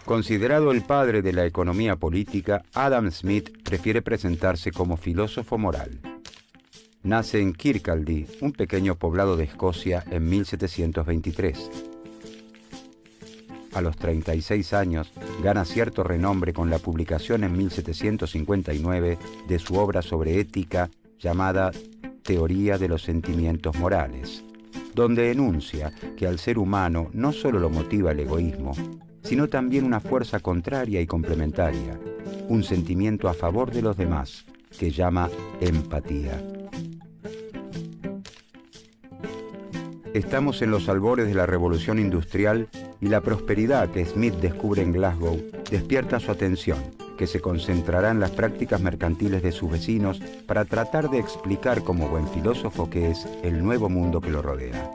Considerado el padre de la economía política, Adam Smith prefiere presentarse como filósofo moral. Nace en Kirkcaldy, un pequeño poblado de Escocia, en 1723. A los 36 años, gana cierto renombre con la publicación en 1759 de su obra sobre ética llamada Teoría de los sentimientos morales, donde enuncia que al ser humano no solo lo motiva el egoísmo, sino también una fuerza contraria y complementaria, un sentimiento a favor de los demás, que llama empatía. Estamos en los albores de la Revolución Industrial y la prosperidad que Smith descubre en Glasgow despierta su atención, que se concentrará en las prácticas mercantiles de sus vecinos para tratar de explicar como buen filósofo qué es el nuevo mundo que lo rodea.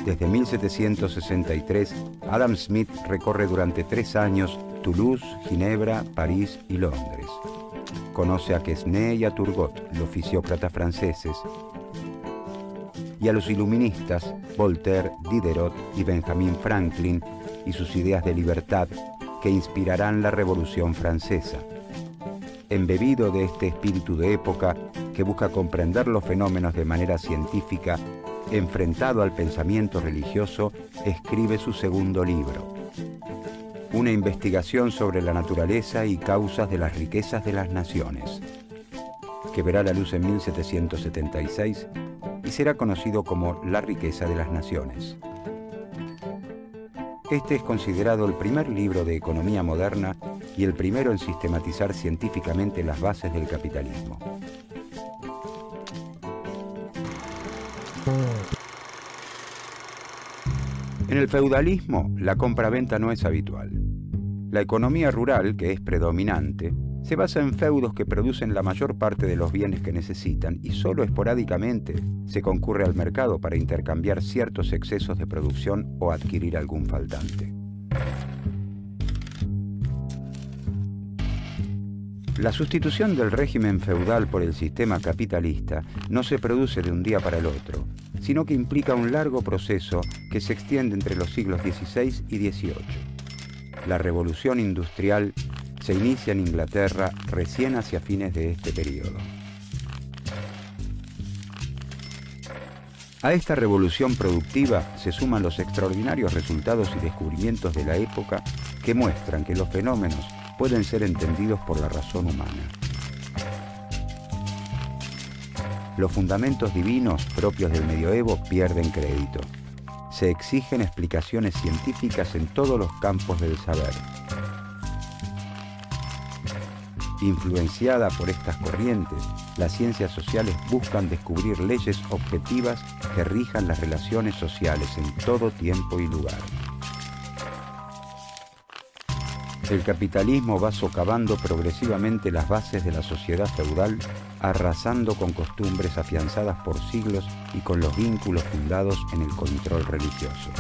Desde 1763, Adam Smith recorre durante 3 años Toulouse, Ginebra, París y Londres. Conoce a Quesnay y a Turgot, los fisiócratas franceses, y a los iluministas Voltaire, Diderot y Benjamin Franklin y sus ideas de libertad que inspirarán la Revolución Francesa. Embebido de este espíritu de época que busca comprender los fenómenos de manera científica, enfrentado al pensamiento religioso, escribe su segundo libro, una investigación sobre la naturaleza y causas de las riquezas de las naciones, que verá la luz en 1776 y será conocido como La riqueza de las naciones. Este es considerado el primer libro de economía moderna y el primero en sistematizar científicamente las bases del capitalismo. En el feudalismo, la compra-venta no es habitual. La economía rural, que es predominante, se basa en feudos que producen la mayor parte de los bienes que necesitan y solo esporádicamente se concurre al mercado para intercambiar ciertos excesos de producción o adquirir algún faltante. La sustitución del régimen feudal por el sistema capitalista no se produce de un día para el otro, sino que implica un largo proceso que se extiende entre los siglos XVI y XVIII. La revolución industrial se inicia en Inglaterra recién hacia fines de este periodo. A esta revolución productiva se suman los extraordinarios resultados y descubrimientos de la época que muestran que los fenómenos pueden ser entendidos por la razón humana. Los fundamentos divinos propios del medioevo pierden crédito. Se exigen explicaciones científicas en todos los campos del saber. Influenciada por estas corrientes, las ciencias sociales buscan descubrir leyes objetivas que rijan las relaciones sociales en todo tiempo y lugar. El capitalismo va socavando progresivamente las bases de la sociedad feudal, arrasando con costumbres afianzadas por siglos y con los vínculos fundados en el control religioso.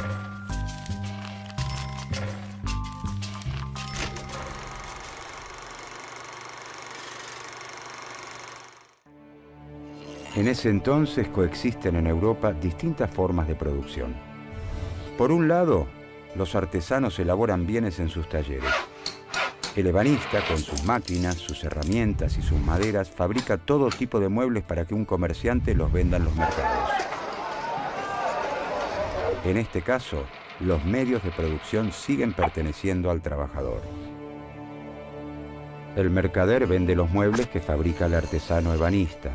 En ese entonces coexisten en Europa distintas formas de producción. Por un lado, los artesanos elaboran bienes en sus talleres. El ebanista, con sus máquinas, sus herramientas y sus maderas, fabrica todo tipo de muebles para que un comerciante los venda en los mercados. En este caso, los medios de producción siguen perteneciendo al trabajador. El mercader vende los muebles que fabrica el artesano ebanista.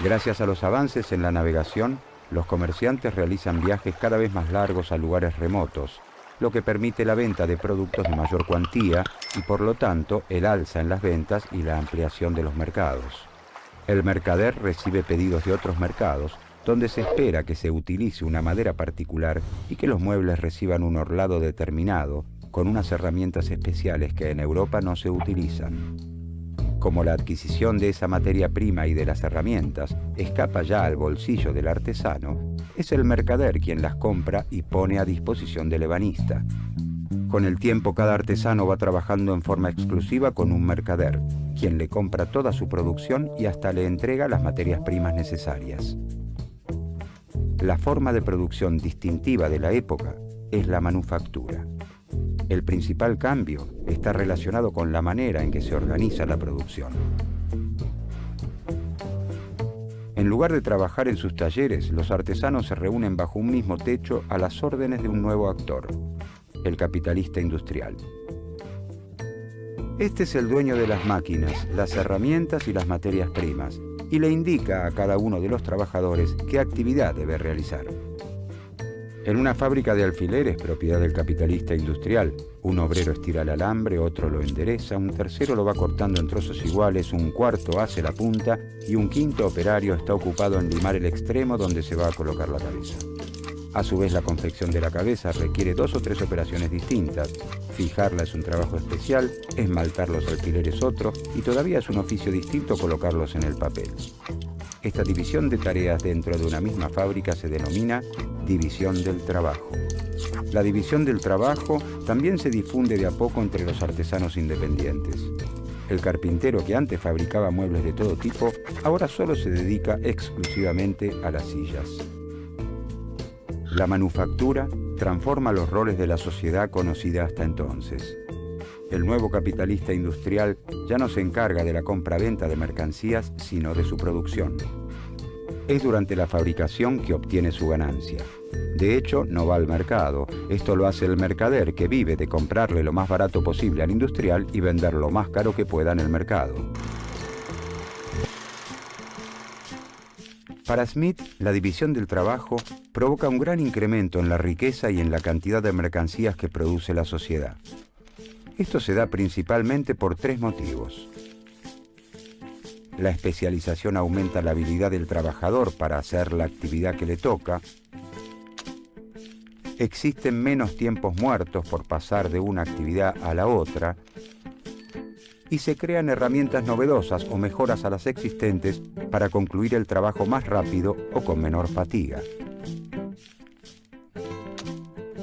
Gracias a los avances en la navegación, los comerciantes realizan viajes cada vez más largos a lugares remotos, lo que permite la venta de productos de mayor cuantía y, por lo tanto, el alza en las ventas y la ampliación de los mercados. El mercader recibe pedidos de otros mercados, donde se espera que se utilice una madera particular y que los muebles reciban un orlado determinado, con unas herramientas especiales que en Europa no se utilizan. Como la adquisición de esa materia prima y de las herramientas escapa ya al bolsillo del artesano, es el mercader quien las compra y pone a disposición del ebanista. Con el tiempo, cada artesano va trabajando en forma exclusiva con un mercader, quien le compra toda su producción y hasta le entrega las materias primas necesarias. La forma de producción distintiva de la época es la manufactura. El principal cambio está relacionado con la manera en que se organiza la producción. En lugar de trabajar en sus talleres, los artesanos se reúnen bajo un mismo techo a las órdenes de un nuevo actor, el capitalista industrial. Este es el dueño de las máquinas, las herramientas y las materias primas, y le indica a cada uno de los trabajadores qué actividad debe realizar. En una fábrica de alfileres, propiedad del capitalista industrial, un obrero estira el alambre, otro lo endereza, un tercero lo va cortando en trozos iguales, un cuarto hace la punta y un quinto operario está ocupado en limar el extremo donde se va a colocar la cabeza. A su vez, la confección de la cabeza requiere 2 o 3 operaciones distintas. Fijarla es un trabajo especial, esmaltar los alfileres otro, y todavía es un oficio distinto colocarlos en el papel. Esta división de tareas dentro de una misma fábrica se denomina división del trabajo. La división del trabajo también se difunde de a poco entre los artesanos independientes. El carpintero que antes fabricaba muebles de todo tipo, ahora solo se dedica exclusivamente a las sillas. La manufactura transforma los roles de la sociedad conocida hasta entonces. El nuevo capitalista industrial ya no se encarga de la compra-venta de mercancías, sino de su producción. Es durante la fabricación que obtiene su ganancia. De hecho, no va al mercado. Esto lo hace el mercader, que vive de comprarle lo más barato posible al industrial y vender lo más caro que pueda en el mercado. Para Smith, la división del trabajo provoca un gran incremento en la riqueza y en la cantidad de mercancías que produce la sociedad. Esto se da principalmente por 3 motivos. La especialización aumenta la habilidad del trabajador para hacer la actividad que le toca. Existen menos tiempos muertos por pasar de una actividad a la otra. Y se crean herramientas novedosas o mejoras a las existentes para concluir el trabajo más rápido o con menor fatiga.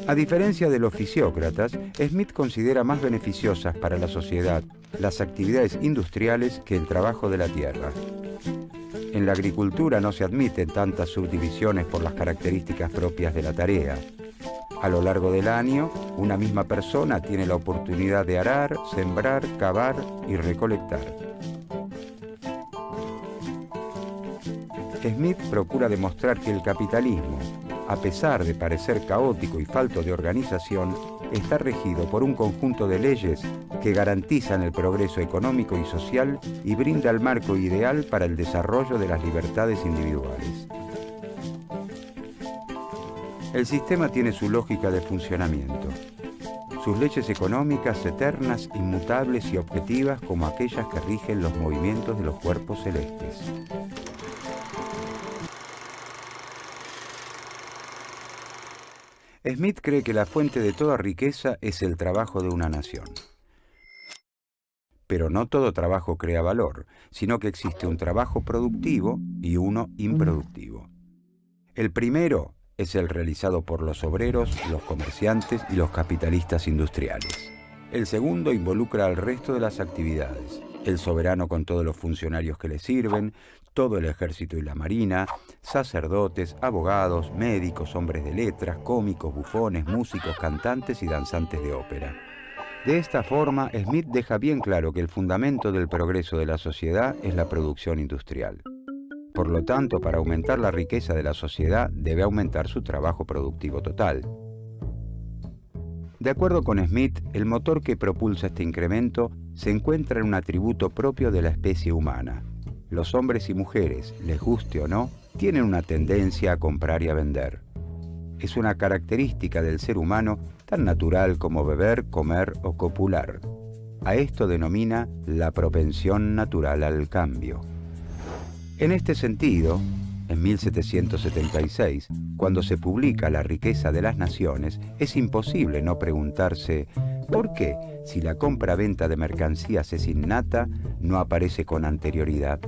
A diferencia de los fisiócratas, Smith considera más beneficiosas para la sociedad las actividades industriales que el trabajo de la tierra. En la agricultura no se admiten tantas subdivisiones por las características propias de la tarea. A lo largo del año, una misma persona tiene la oportunidad de arar, sembrar, cavar y recolectar. Smith procura demostrar que el capitalismo, a pesar de parecer caótico y falto de organización, está regido por un conjunto de leyes que garantizan el progreso económico y social y brinda el marco ideal para el desarrollo de las libertades individuales. El sistema tiene su lógica de funcionamiento, sus leyes económicas eternas, inmutables y objetivas como aquellas que rigen los movimientos de los cuerpos celestes. Smith cree que la fuente de toda riqueza es el trabajo de una nación. Pero no todo trabajo crea valor, sino que existe un trabajo productivo y uno improductivo. El primero es el realizado por los obreros, los comerciantes y los capitalistas industriales. El segundo involucra al resto de las actividades: el soberano con todos los funcionarios que le sirven, todo el ejército y la marina, sacerdotes, abogados, médicos, hombres de letras, cómicos, bufones, músicos, cantantes y danzantes de ópera. De esta forma, Smith deja bien claro que el fundamento del progreso de la sociedad es la producción industrial. Por lo tanto, para aumentar la riqueza de la sociedad, debe aumentar su trabajo productivo total. De acuerdo con Smith, el motor que propulsa este incremento se encuentra en un atributo propio de la especie humana. Los hombres y mujeres, les guste o no, tienen una tendencia a comprar y a vender. Es una característica del ser humano tan natural como beber, comer o copular. A esto denomina la propensión natural al cambio. En este sentido, en 1776, cuando se publica La riqueza de las naciones, es imposible no preguntarse ¿por qué, si la compra-venta de mercancías es innata, no aparece con anterioridad?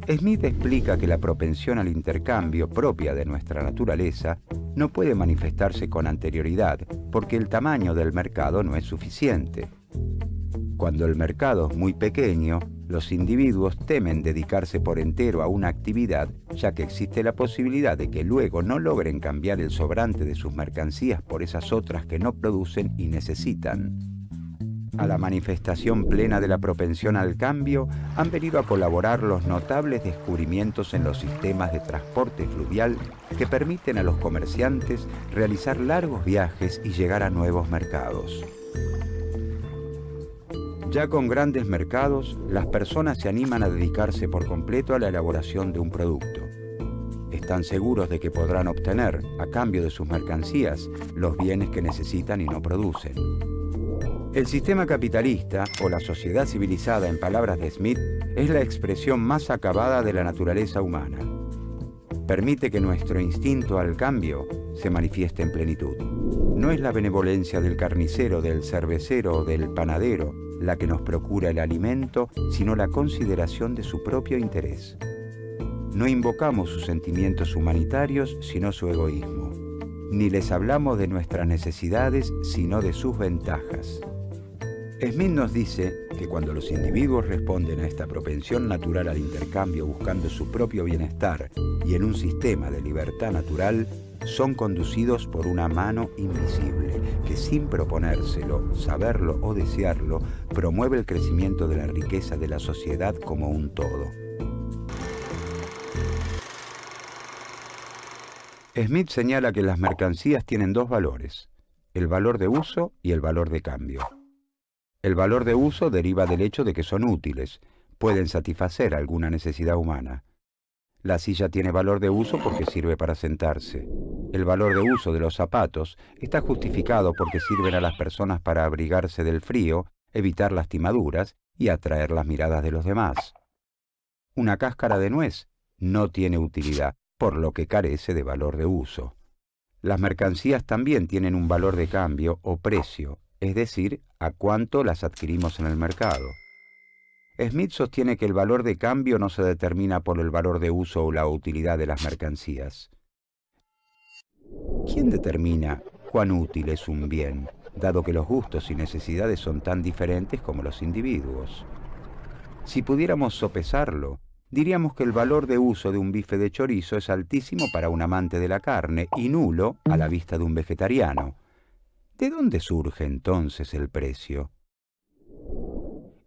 Smith explica que la propensión al intercambio propia de nuestra naturaleza no puede manifestarse con anterioridad porque el tamaño del mercado no es suficiente. Cuando el mercado es muy pequeño, Los individuos temen dedicarse por entero a una actividad, ya que existe la posibilidad de que luego no logren cambiar el sobrante de sus mercancías por esas otras que no producen y necesitan. A la manifestación plena de la propensión al cambio han venido a colaborar los notables descubrimientos en los sistemas de transporte fluvial que permiten a los comerciantes realizar largos viajes y llegar a nuevos mercados. Ya con grandes mercados, las personas se animan a dedicarse por completo a la elaboración de un producto. Están seguros de que podrán obtener, a cambio de sus mercancías, los bienes que necesitan y no producen. El sistema capitalista, o la sociedad civilizada en palabras de Smith, es la expresión más acabada de la naturaleza humana. Permite que nuestro instinto al cambio se manifieste en plenitud. No es la benevolencia del carnicero, del cervecero o del panadero la que nos procura el alimento, sino la consideración de su propio interés. No invocamos sus sentimientos humanitarios, sino su egoísmo. Ni les hablamos de nuestras necesidades, sino de sus ventajas. Smith nos dice que cuando los individuos responden a esta propensión natural al intercambio buscando su propio bienestar y en un sistema de libertad natural, son conducidos por una mano invisible que, sin proponérselo, saberlo o desearlo, promueve el crecimiento de la riqueza de la sociedad como un todo. Smith señala que las mercancías tienen dos valores, el valor de uso y el valor de cambio. El valor de uso deriva del hecho de que son útiles, pueden satisfacer alguna necesidad humana. La silla tiene valor de uso porque sirve para sentarse. El valor de uso de los zapatos está justificado porque sirven a las personas para abrigarse del frío, evitar lastimaduras y atraer las miradas de los demás. Una cáscara de nuez no tiene utilidad, por lo que carece de valor de uso. Las mercancías también tienen un valor de cambio o precio, es decir, a cuánto las adquirimos en el mercado. Smith sostiene que el valor de cambio no se determina por el valor de uso o la utilidad de las mercancías. ¿Quién determina cuán útil es un bien, dado que los gustos y necesidades son tan diferentes como los individuos? Si pudiéramos sopesarlo, diríamos que el valor de uso de un bife de chorizo es altísimo para un amante de la carne y nulo a la vista de un vegetariano. ¿De dónde surge entonces el precio?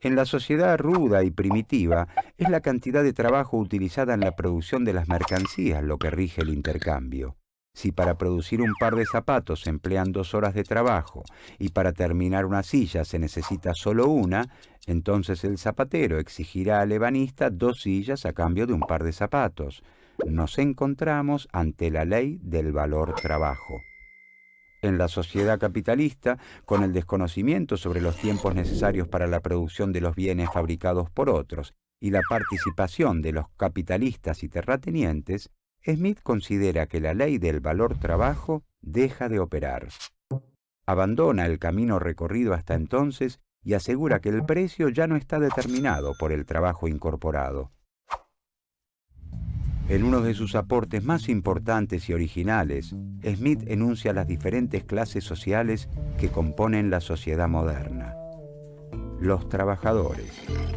En la sociedad ruda y primitiva, es la cantidad de trabajo utilizada en la producción de las mercancías lo que rige el intercambio. Si para producir un par de zapatos se emplean 2 horas de trabajo y para terminar una silla se necesita solo una, entonces el zapatero exigirá al ebanista 2 sillas a cambio de un par de zapatos. Nos encontramos ante la ley del valor trabajo. En la sociedad capitalista, con el desconocimiento sobre los tiempos necesarios para la producción de los bienes fabricados por otros y la participación de los capitalistas y terratenientes, Smith considera que la ley del valor trabajo deja de operar. Abandona el camino recorrido hasta entonces y asegura que el precio ya no está determinado por el trabajo incorporado. En uno de sus aportes más importantes y originales, Smith enuncia las diferentes clases sociales que componen la sociedad moderna. Los trabajadores,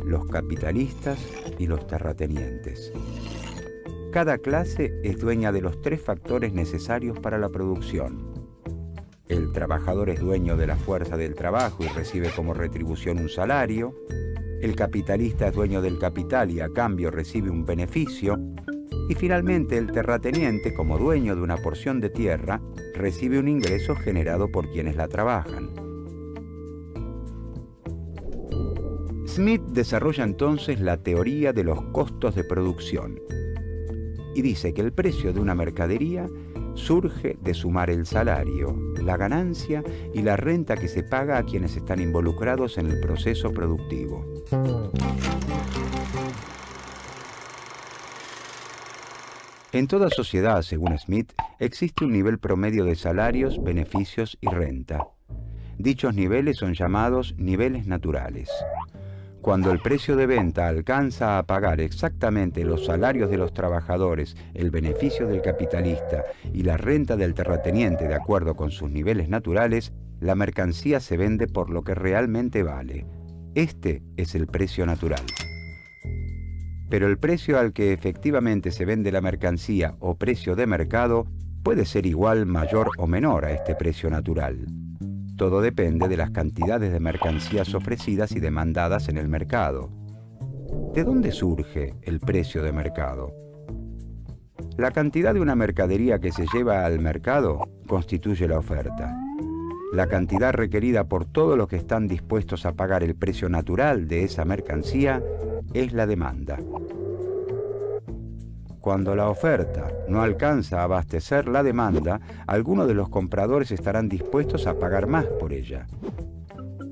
los capitalistas y los terratenientes. Cada clase es dueña de los 3 factores necesarios para la producción. El trabajador es dueño de la fuerza del trabajo y recibe como retribución un salario. El capitalista es dueño del capital y a cambio recibe un beneficio. Y finalmente el terrateniente, como dueño de una porción de tierra, recibe un ingreso generado por quienes la trabajan. Smith desarrolla entonces la teoría de los costos de producción y dice que el precio de una mercadería surge de sumar el salario, la ganancia y la renta que se paga a quienes están involucrados en el proceso productivo. En toda sociedad, según Smith, existe un nivel promedio de salarios, beneficios y renta. Dichos niveles son llamados niveles naturales. Cuando el precio de venta alcanza a pagar exactamente los salarios de los trabajadores, el beneficio del capitalista y la renta del terrateniente de acuerdo con sus niveles naturales, la mercancía se vende por lo que realmente vale. Este es el precio natural. pero el precio al que efectivamente se vende la mercancía o precio de mercado puede ser igual, mayor o menor a este precio natural. Todo depende de las cantidades de mercancías ofrecidas y demandadas en el mercado. ¿De dónde surge el precio de mercado? La cantidad de una mercadería que se lleva al mercado constituye la oferta. La cantidad requerida por todos los que están dispuestos a pagar el precio natural de esa mercancía es la demanda. Cuando la oferta no alcanza a abastecer la demanda, algunos de los compradores estarán dispuestos a pagar más por ella.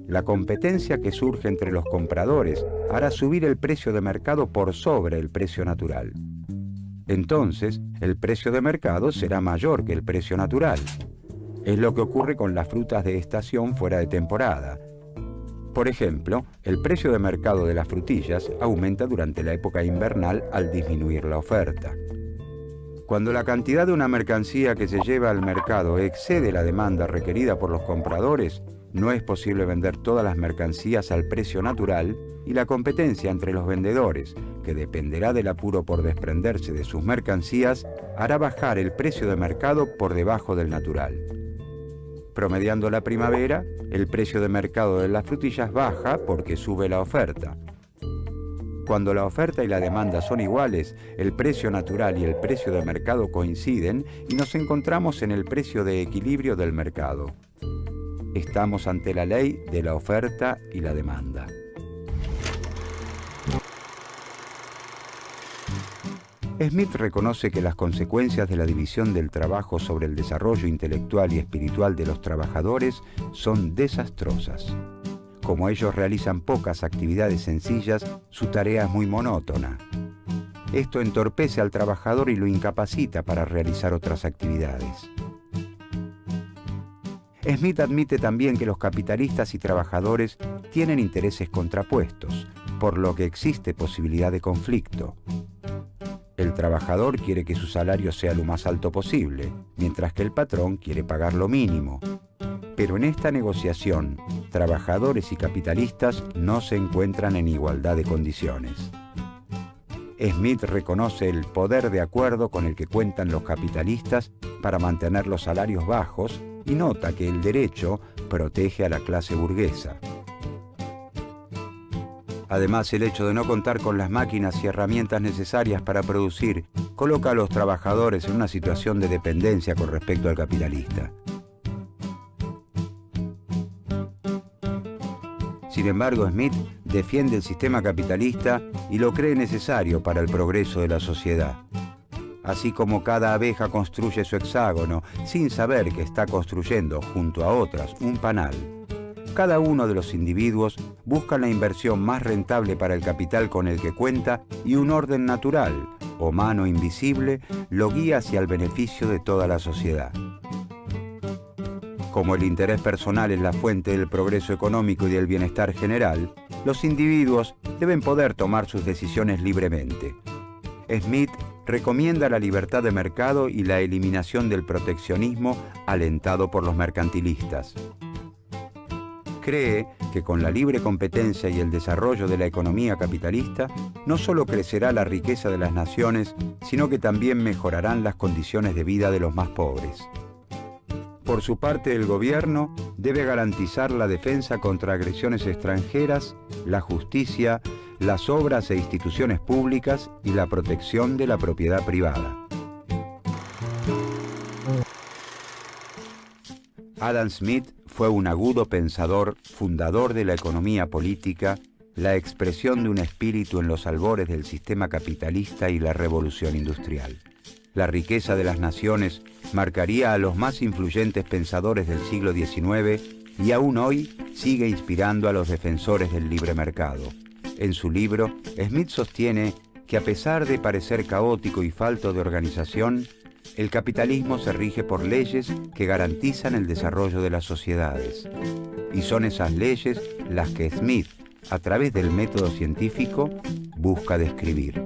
La competencia que surge entre los compradores hará subir el precio de mercado por sobre el precio natural. Entonces, el precio de mercado será mayor que el precio natural. Es lo que ocurre con las frutas de estación fuera de temporada. Por ejemplo, el precio de mercado de las frutillas aumenta durante la época invernal al disminuir la oferta. Cuando la cantidad de una mercancía que se lleva al mercado excede la demanda requerida por los compradores, no es posible vender todas las mercancías al precio natural y la competencia entre los vendedores, que dependerá del apuro por desprenderse de sus mercancías, hará bajar el precio de mercado por debajo del natural. Promediando la primavera, el precio de mercado de las frutillas baja porque sube la oferta. Cuando la oferta y la demanda son iguales, el precio natural y el precio de mercado coinciden y nos encontramos en el precio de equilibrio del mercado. Estamos ante la ley de la oferta y la demanda. Smith reconoce que las consecuencias de la división del trabajo sobre el desarrollo intelectual y espiritual de los trabajadores son desastrosas. Como ellos realizan pocas actividades sencillas, su tarea es muy monótona. Esto entorpece al trabajador y lo incapacita para realizar otras actividades. Smith admite también que los capitalistas y trabajadores tienen intereses contrapuestos, por lo que existe posibilidad de conflicto. El trabajador quiere que su salario sea lo más alto posible, mientras que el patrón quiere pagar lo mínimo. Pero en esta negociación, trabajadores y capitalistas no se encuentran en igualdad de condiciones. Smith reconoce el poder de acuerdo con el que cuentan los capitalistas para mantener los salarios bajos y nota que el derecho protege a la clase burguesa. Además, el hecho de no contar con las máquinas y herramientas necesarias para producir coloca a los trabajadores en una situación de dependencia con respecto al capitalista. Sin embargo, Smith defiende el sistema capitalista y lo cree necesario para el progreso de la sociedad. Así como cada abeja construye su hexágono sin saber que está construyendo junto a otras un panal, cada uno de los individuos busca la inversión más rentable para el capital con el que cuenta y un orden natural, o mano invisible, lo guía hacia el beneficio de toda la sociedad. Como el interés personal es la fuente del progreso económico y del bienestar general, los individuos deben poder tomar sus decisiones libremente. Smith recomienda la libertad de mercado y la eliminación del proteccionismo alentado por los mercantilistas. Cree que con la libre competencia y el desarrollo de la economía capitalista, no solo crecerá la riqueza de las naciones, sino que también mejorarán las condiciones de vida de los más pobres. Por su parte, el gobierno debe garantizar la defensa contra agresiones extranjeras, la justicia, las obras e instituciones públicas y la protección de la propiedad privada. Adam Smith fue un agudo pensador, fundador de la economía política, la expresión de un espíritu en los albores del sistema capitalista y la revolución industrial. La riqueza de las naciones marcaría a los más influyentes pensadores del siglo XIX y aún hoy sigue inspirando a los defensores del libre mercado. En su libro, Smith sostiene que a pesar de parecer caótico y falto de organización, el capitalismo se rige por leyes que garantizan el desarrollo de las sociedades. Y son esas leyes las que Smith, a través del método científico, busca describir.